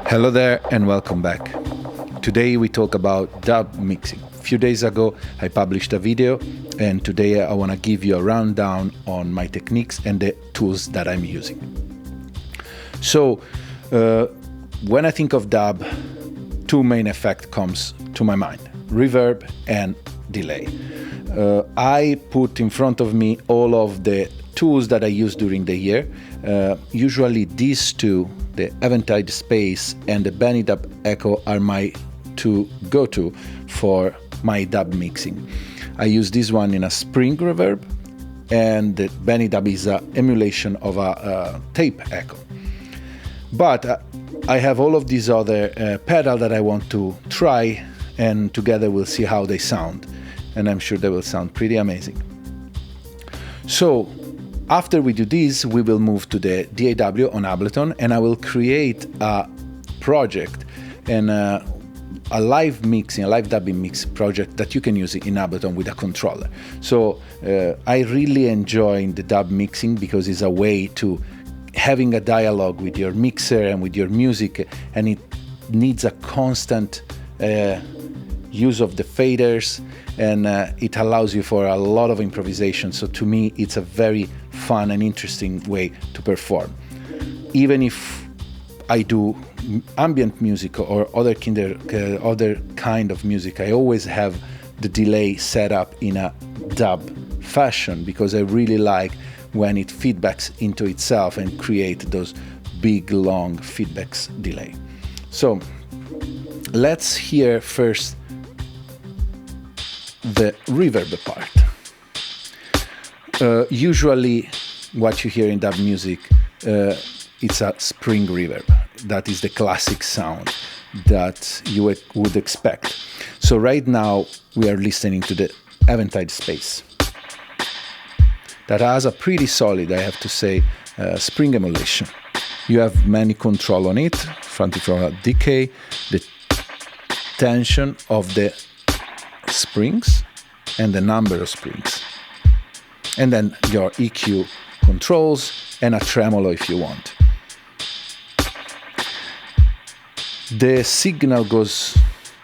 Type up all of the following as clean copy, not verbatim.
Hello there and welcome back. Today we talk about dub mixing. A few days ago I published a video and today I want to give you a rundown on my techniques and the tools that I'm using. So when I think of dub, two main effects comes to my mind: reverb and delay. I put in front of me all of the tools that I use during the year. Usually these two, the Eventide Space and the Benidub Echo, are my two go-to for my dub mixing. I use this one in a spring reverb, and the Benidub is an emulation of a tape echo. But I have all of these other pedals that I want to try, and together we'll see how they sound. And I'm sure they will sound pretty amazing. So after we do this, we will move to the DAW on Ableton, and I will create a project and a live mixing, a live dubbing mix project that you can use in Ableton with a controller. So I really enjoy the dub mixing because it's a way to having a dialogue with your mixer and with your music, and it needs a constant use of the faders, and it allows you for a lot of improvisation. So to me, it's a very fun and interesting way to perform. Even if I do ambient music or other kind of music, I always have the delay set up in a dub fashion because I really like when it feedbacks into itself and create those big long feedbacks delay. So let's hear first the reverb part. Usually what you hear in dub music, it's a spring reverb. That is the classic sound that you would expect. So right now we are listening to the Eventide Space. That has a pretty solid, I have to say, spring emulation. You have many control on it, from decay, the tension of the springs and the number of springs, and then your EQ controls and a tremolo if you want. The signal goes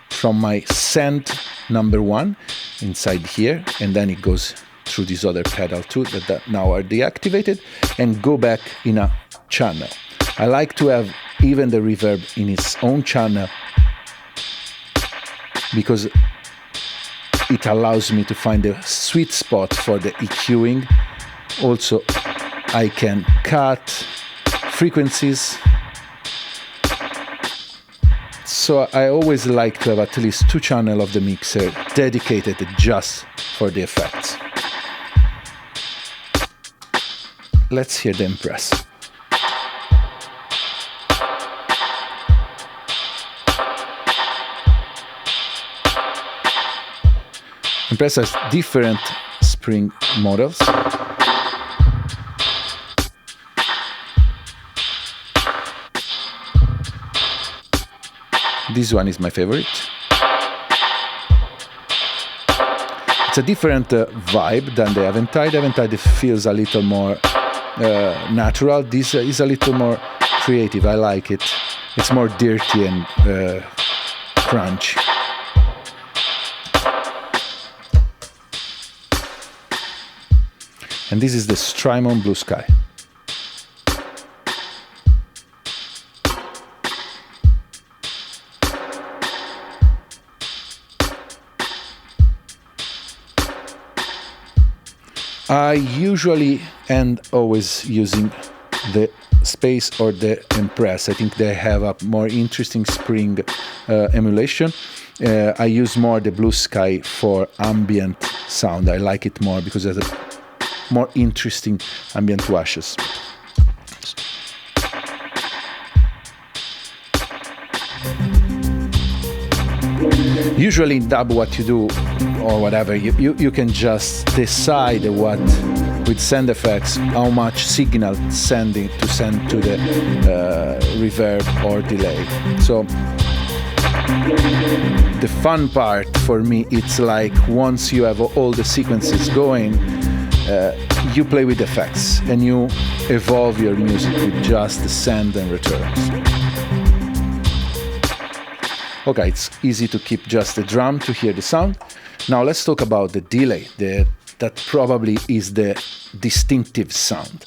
from my send number 1 inside here, and then it goes through this other pedal too that now are deactivated and go back in a channel. I like to have even the reverb in its own channel because it allows me to find the sweet spot for the EQing. Also, I can cut frequencies. So I always like to have at least 2 channels of the mixer dedicated just for the effects. Let's hear the Empress. Empress has different spring models. This one is my favorite. It's a different vibe than the Eventide. Eventide feels a little more natural. This is a little more creative. I like it. It's more dirty and crunchy. And this is the Strymon BlueSky. I usually and always using the Space or the Empress. I think they have a more interesting spring emulation. I use more the BlueSky for ambient sound. I like it more because it has a more interesting ambient washes. Usually in dub, what you do or whatever, you can just decide what with send effects how much signal to send to the reverb or delay. So the fun part for me, it's like once you have all the sequences going, you play with effects and you evolve your music with just the send and returns. Okay, it's easy to keep just the drum to hear the sound. Now let's talk about the delay. That probably is the distinctive sound.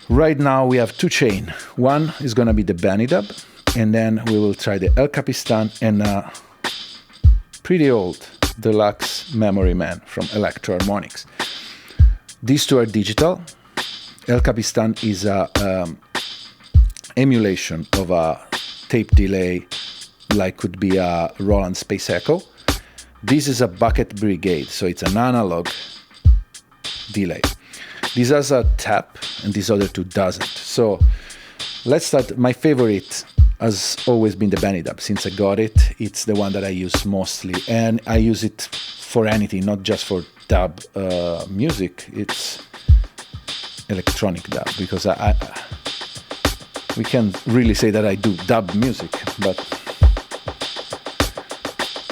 Right now we have two chains. One is going to be the Benidub, and then we will try the Capistan and pretty old Deluxe Memory Man from Electro Harmonix. These two are digital. Capistan is a emulation of a tape delay, like could be a Roland Space Echo. This is a bucket brigade, so it's an analog delay. This has a tap, and this other two doesn't. So let's start. My favorite has always been the Benidub. Since I got it, it's the one that I use mostly, and I use it for anything, not just for dub music. It's electronic dub, because we can't really say that I do dub music. But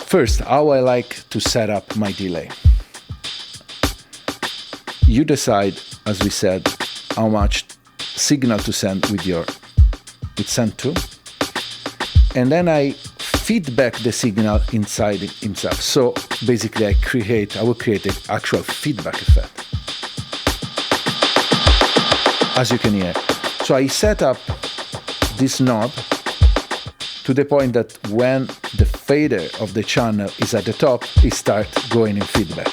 first, how I like to set up my delay. You decide, as we said, how much signal to send with send to, and then I feed back the signal inside himself. So basically, I will create an actual feedback effect, as you can hear. So I set up this knob to the point that when the fader of the channel is at the top, it starts going in feedback.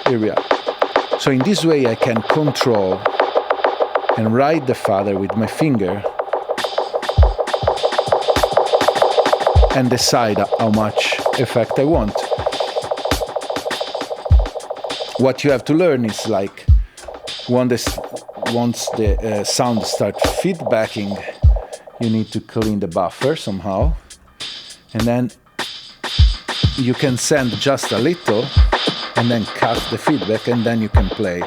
Here we are. So in this way I can control and ride the fader with my finger and decide how much effect I want. What you have to learn is, like, once the sound starts feedbacking, you need to clean the buffer somehow, and then you can send just a little and then cut the feedback, and then you can play.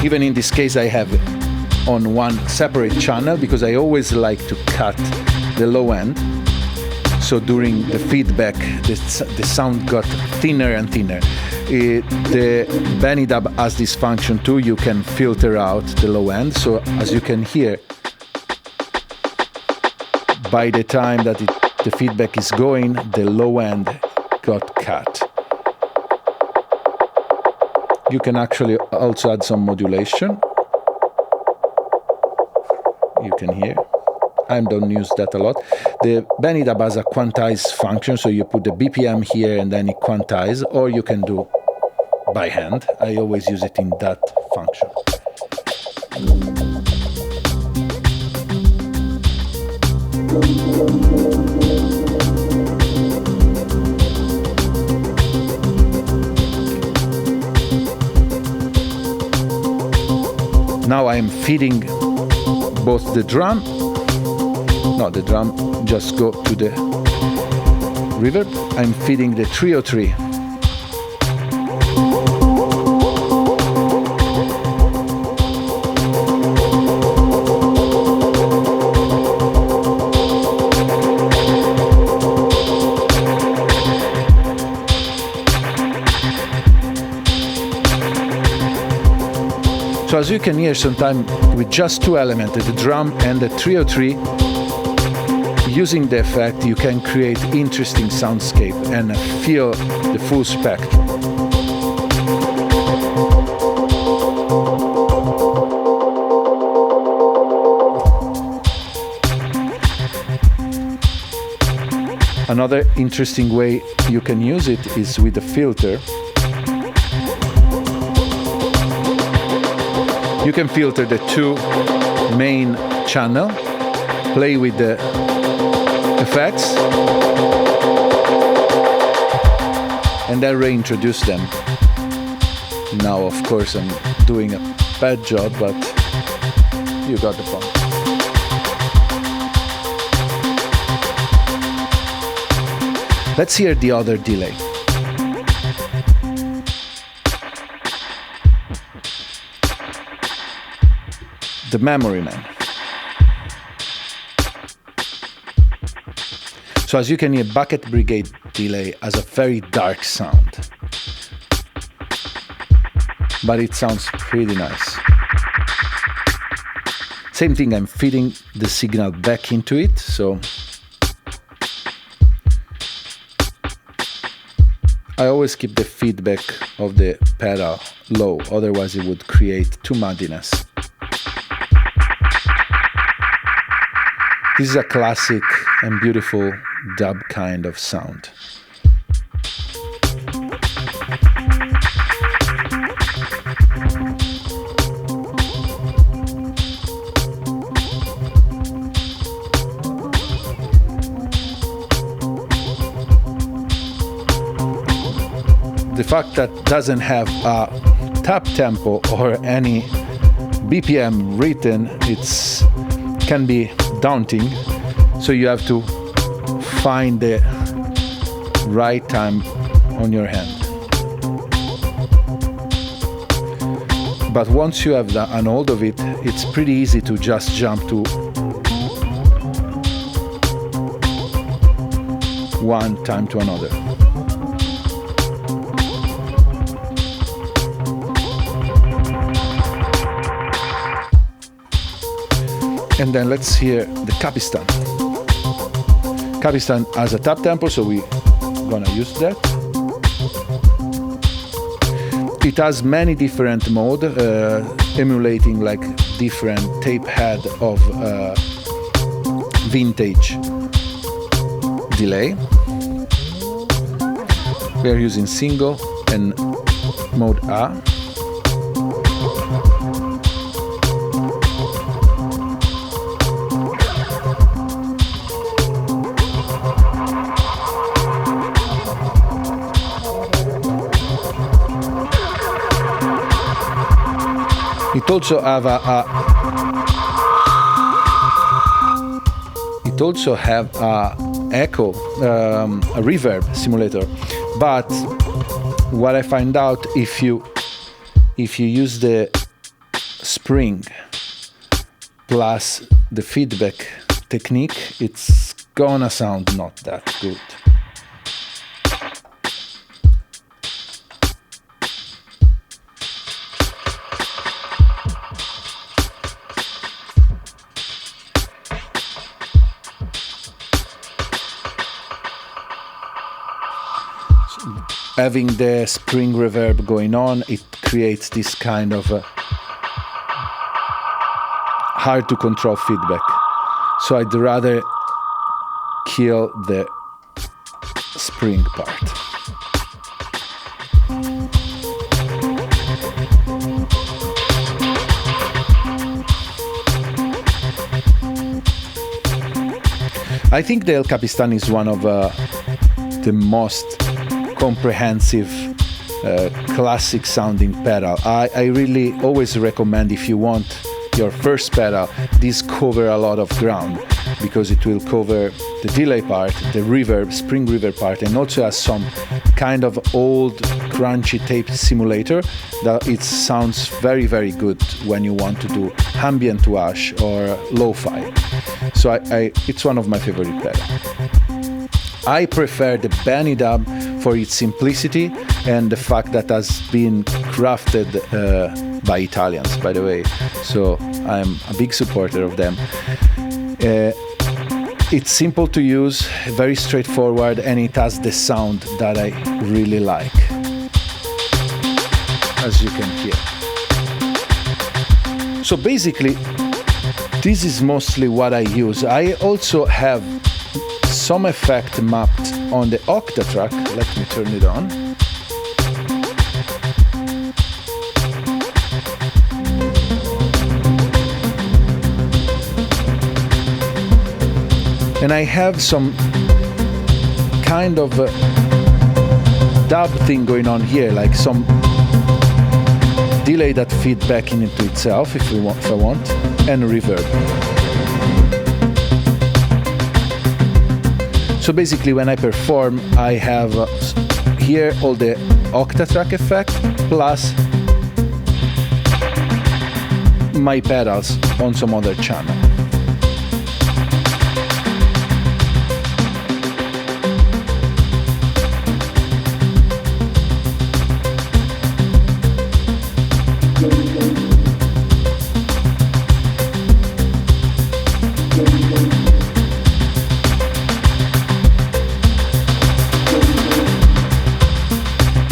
Even in this case, I have on one separate channel, because I always like to cut the low end. So during the feedback, the sound got thinner and thinner. The Benidub has this function too. You can filter out the low end. So as you can hear, by the time that the feedback is going, the low end got cut. You can actually also add some modulation. You can hear. I don't use that a lot. The Benidub has a quantize function, so you put the BPM here and then it quantize, or you can do by hand. I always use it in that function. Now I'm feeding both the drum. No, the drum just go to the reverb. I'm feeding the 303. So as you can hear, sometimes with just two elements, the drum and the 303, using the effect, you can create interesting soundscape and feel the full spectrum. Another interesting way you can use it is with the filter. You can filter the two main channels, play with the effects, and then reintroduce them. Now, of course, I'm doing a bad job, but you got the point. Let's hear the other delay. The Memory Man. So as you can hear, Bucket Brigade delay has a very dark sound, but it sounds pretty nice. Same thing, I'm feeding the signal back into it, so I always keep the feedback of the pedal low, otherwise it would create too muddiness. This is a classic and beautiful dub kind of sound. The fact that it doesn't have a tap tempo or any BPM written, can be daunting, so you have to find the right time on your hand. But once you have an hold of it, it's pretty easy to just jump to one time to another. And then let's hear the Capistan. Capistan has a tap tempo, so we're gonna use that. It has many different modes, emulating like different tape head of vintage delay. We are using single and mode A. It also have a echo, a reverb simulator. But what I find out, if you use the spring plus the feedback technique, it's gonna sound not that good. Having the spring reverb going on, it creates this kind of hard to control feedback. So I'd rather kill the spring part. I think the El Capistan is one of the most comprehensive, classic sounding pedal. I really always recommend, if you want your first pedal, this cover a lot of ground, because it will cover the delay part, the reverb, spring reverb part, and also has some kind of old crunchy tape simulator that it sounds very, very good when you want to do ambient wash or lo-fi. So it's one of my favorite pedals. I prefer the Benidub for its simplicity and the fact that has been crafted by Italians, by the way. So I'm a big supporter of them. It's simple to use, very straightforward, and it has the sound that I really like, as you can hear. So basically, this is mostly what I use. I also have some effect mapped on the octa track. Let me turn it on. And I have some kind of dub thing going on here, like some delay that feed back into itself if I want, and reverb. So basically, when I perform, I have here all the octatrack effect plus my pedals on some other channel.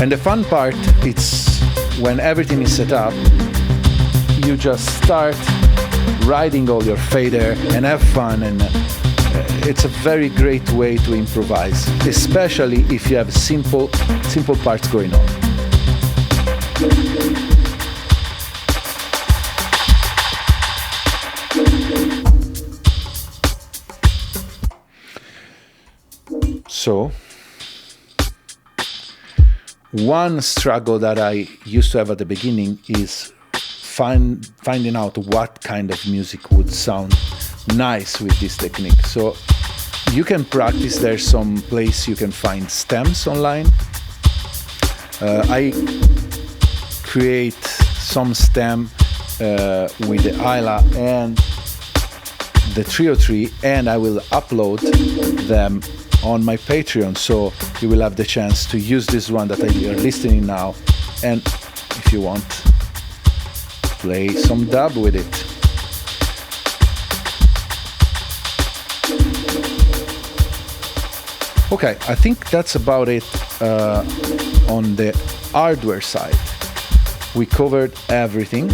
And the fun part, it's when everything is set up, you just start writing all your fader and have fun, and it's a very great way to improvise, especially if you have simple parts going on. So, one struggle that I used to have at the beginning is finding out what kind of music would sound nice with this technique. So you can practice. There's some place you can find stems online. I create some stem with the Isla and the 303, and I will upload them on my Patreon, so you will have the chance to use this one that you're listening now, and if you want, play some dub with it. Okay, I think that's about it on the hardware side. We covered everything.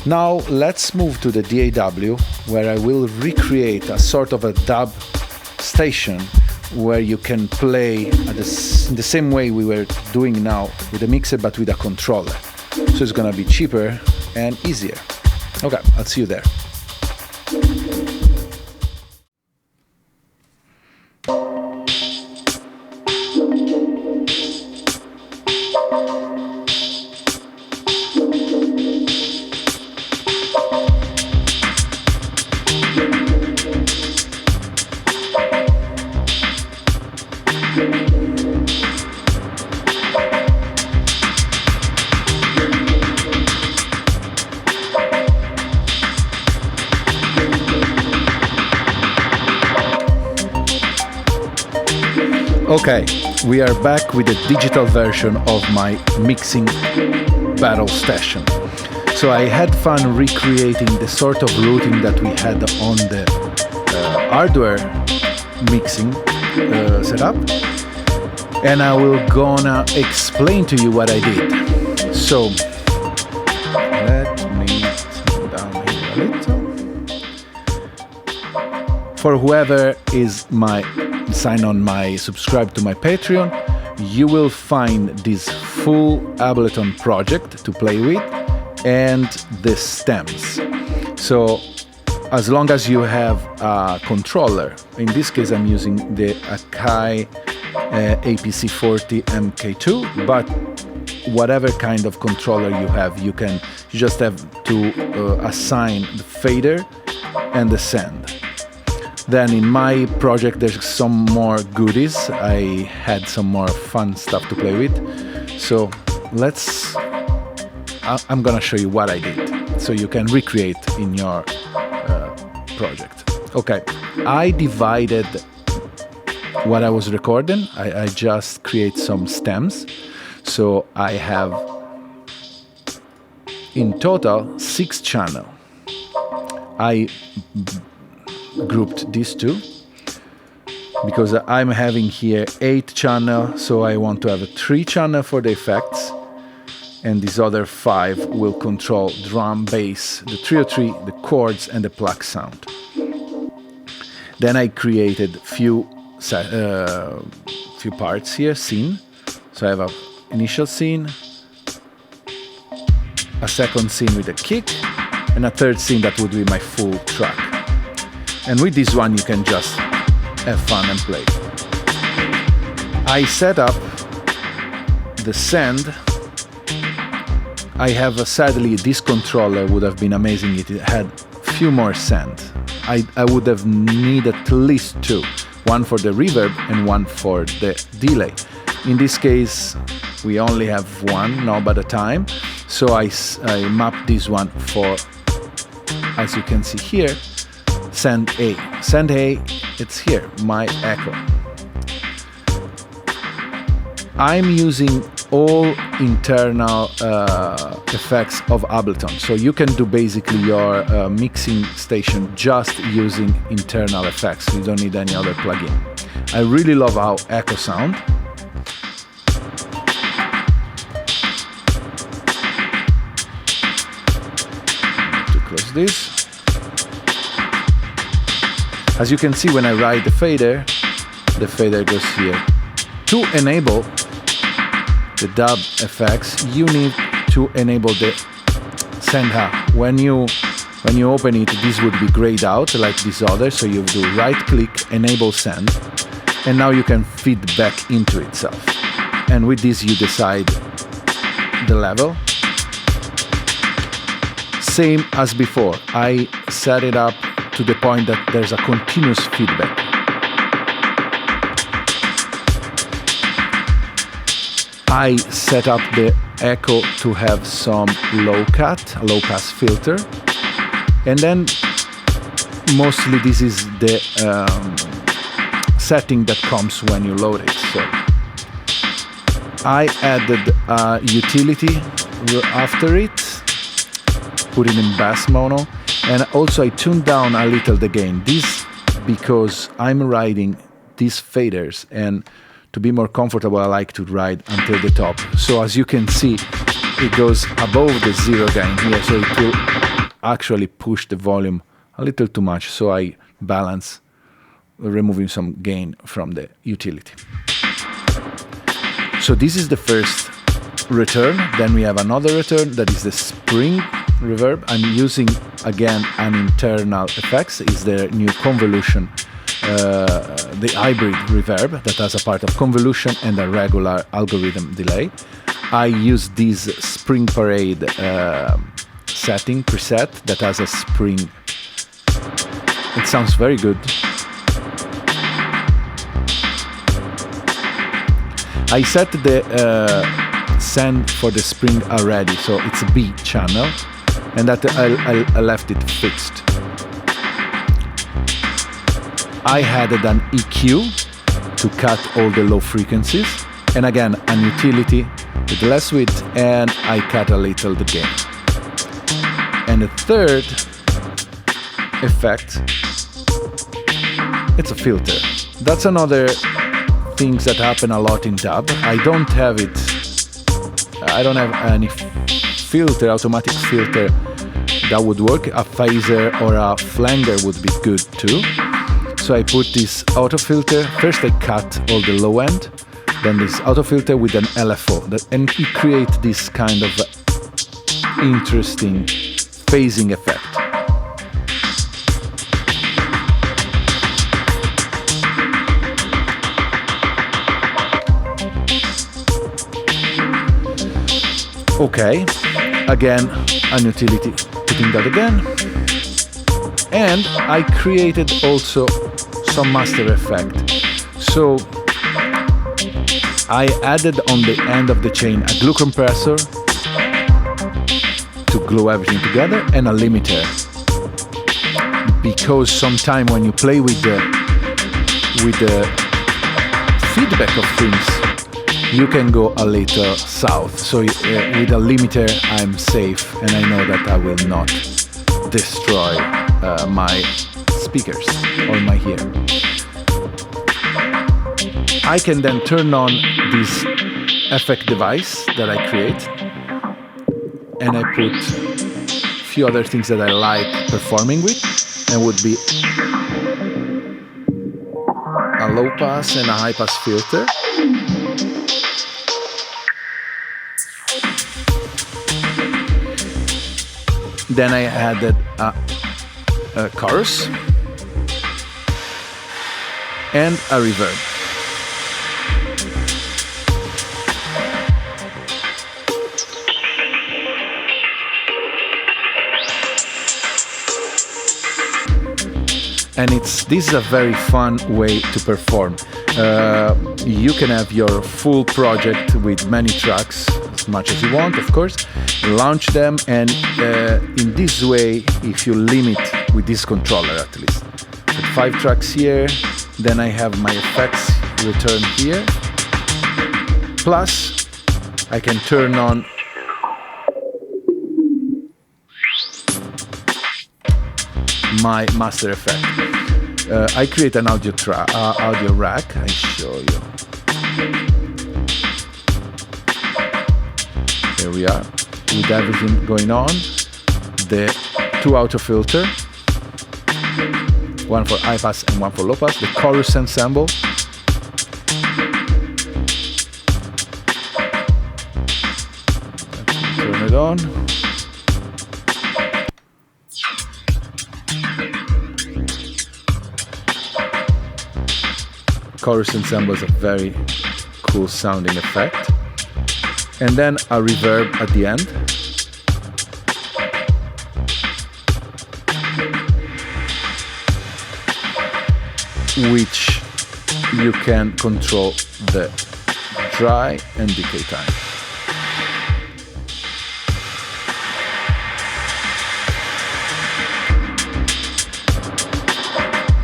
Now let's move to the DAW, where I will recreate a sort of a dub station where you can play in the same way we were doing now with the mixer, but with a controller. So it's gonna be cheaper and easier. Okay, I'll see you there. Okay, we are back with the digital version of my mixing battle station. So I had fun recreating the sort of routing that we had on the hardware mixing setup, and I will gonna explain to you what I did. So let me turn down here a little. For whoever is subscribe to my Patreon, you will find this full Ableton project to play with and the stems. So as long as you have a controller, in this case I'm using the Akai APC40 MkII, but whatever kind of controller you have, you just have to assign the fader and the send. Then in my project there's some more goodies. I had some more fun stuff to play with. So I'm gonna show you what I did, so you can recreate in your project. Okay, I divided what I was recording. I just create some stems. So I have in total 6 channels. I grouped these two because I'm having here 8 channels, so I want to have a 3 channel for the effects, and these other 5 will control drum, bass, the 303, the chords, and the plug sound. Then I created few parts here, scene. So I have an initial scene, a second scene with a kick, and a third scene that would be my full track. And with this one you can just have fun and play. I set up the send. I have sadly, this controller would have been amazing if it had few more send. I would have needed at least 2, one for the reverb and one for the delay. In this case we only have one now by the time, so I mapped this one for, as you can see here, send A. Send A, it's here, my echo. I'm using all internal effects of Ableton, so you can do basically your mixing station just using internal effects. You don't need any other plugin. I really love how echo sound. this. As you can see, when I ride the fader goes here. To enable the dub effects, you need to enable the send half. When you open it, this would be grayed out like this other, so you do right click, enable send, and now you can feed back into itself. And with this you decide the level. Same as before, I set it up to the point that there's a continuous feedback. I set up the echo to have some low cut, a low pass filter, and then mostly this is the setting that comes when you load it. So I added a utility after it, put it in bass mono, and also I tuned down a little the gain. This because I'm riding these faders, and to be more comfortable I like to ride until the top. So as you can see, it goes above the zero gain here, so it will actually push the volume a little too much, so I balance, removing some gain from the utility. So this is the first return. Then we have another return that is the spring reverb. I'm using again an internal effects, is the new convolution, the hybrid reverb that has a part of convolution and a regular algorithm delay. I use this spring parade setting preset that has a spring. It sounds very good. I set the send for the spring already, so it's a B channel, and that I left it fixed. I added an EQ to cut all the low frequencies, and again an utility with less width, and I cut a little the gain. And the third effect, it's a filter. That's another things that happen a lot in dub. I don't have any filter, automatic filter that would work. A phaser or a flanger would be good too. So I put this auto filter. First I cut all the low end, then this auto filter with an LFO, and it creates this kind of interesting phasing effect. Okay, again, an utility, putting that again. And I created also some master effect. So I added on the end of the chain a glue compressor to glue everything together, and a limiter. Because sometimes when you play with the feedback of things, you can go a little south. So with a limiter I'm safe, and I know that I will not destroy my speakers or my ear. I can then turn on this effect device that I create, and I put a few other things that I like performing with, and would be a low pass and a high pass filter. Then I added a chorus and a reverb. And this is a very fun way to perform. You can have your full project with many tracks, as much as you want, of course, launch them, and in this way, if you limit with this controller at least, with 5 tracks here, then I have my effects return here, plus I can turn on my master effect. I create an audio rack. I show you. Here we are, with everything going on. The 2 auto filter, one for high pass and one for low pass, the chorus ensemble, turn it on, chorus ensemble is a very cool sounding effect, and then a reverb at the end. Which you can control the dry and decay time.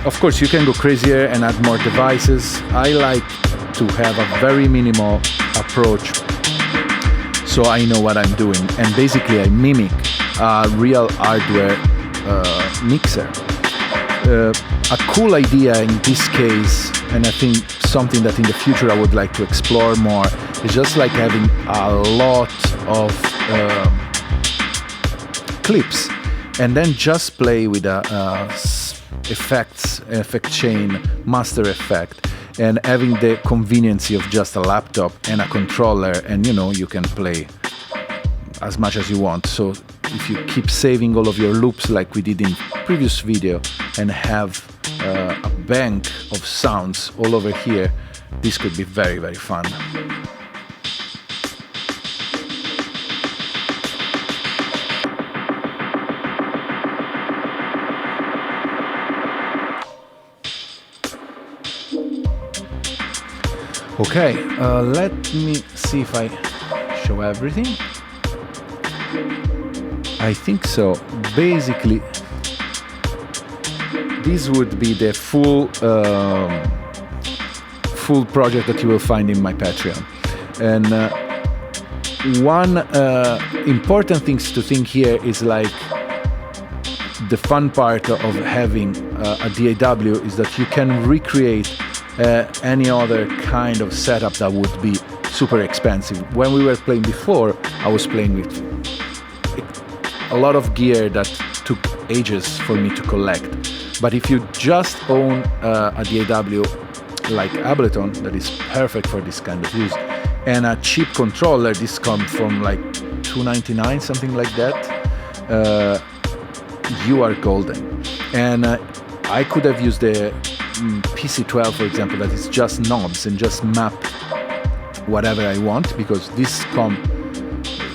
Of course, you can go crazier and add more devices. I like to have a very minimal approach, so I know what I'm doing. And basically, I mimic a real hardware mixer. A cool idea in this case, and I think something that in the future I would like to explore more, is just like having a lot of clips, and then just play with a effect chain, master effect, and having the conveniency of just a laptop and a controller, and you know, you can play as much as you want. So if you keep saving all of your loops like we did in previous video and have a bank of sounds all over here, this could be very, very fun. Okay, let me see if I show everything. I think so. Basically, this would be the full project that you will find in my Patreon. And one important thing to think here is like the fun part of having a DAW is that you can recreate any other kind of setup that would be super expensive. When we were playing before, I was playing with a lot of gear that took ages for me to collect. But if you just own a DAW like Ableton, that is perfect for this kind of use, and a cheap controller, this comes from like $299, something like that, you are golden. And I could have used the PC-12, for example, that is just knobs and just map whatever I want, because this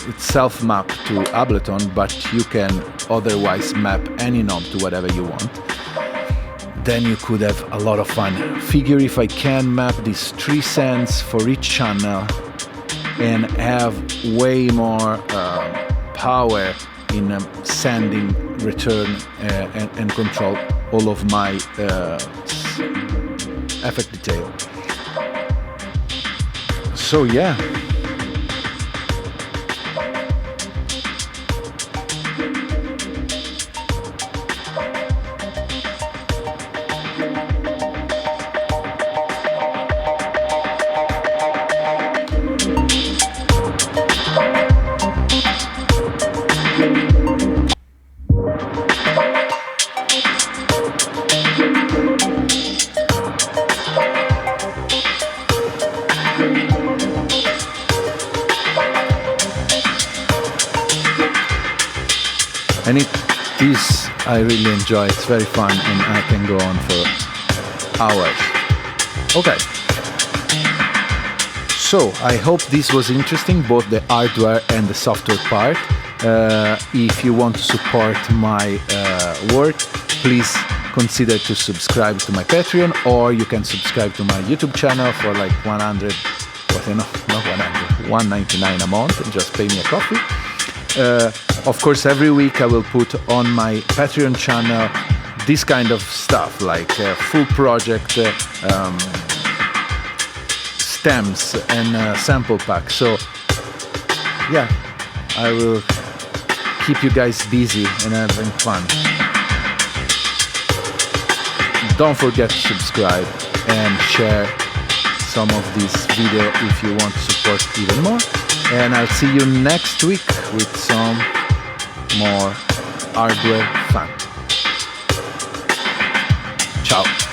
it's self-map to Ableton, but you can otherwise map any knob to whatever you want. Then you could have a lot of fun. Figure if I can map these 3 cents for each channel and have way more power in sending, return, and control all of my effect detail. So yeah. And this I really enjoy. It's very fun and I can go on for hours. Okay. So I hope this was interesting, both the hardware and the software part. If you want to support my work, please consider to subscribe to my Patreon, or you can subscribe to my YouTube channel for like $199 a month and just pay me a coffee. Of course, every week I will put on my Patreon channel this kind of stuff, like full project stems and sample packs. So yeah, I will keep you guys busy and having fun. Don't forget to subscribe and share some of this video if you want to support even more. And I'll see you next week with some more hardware fun. Ciao.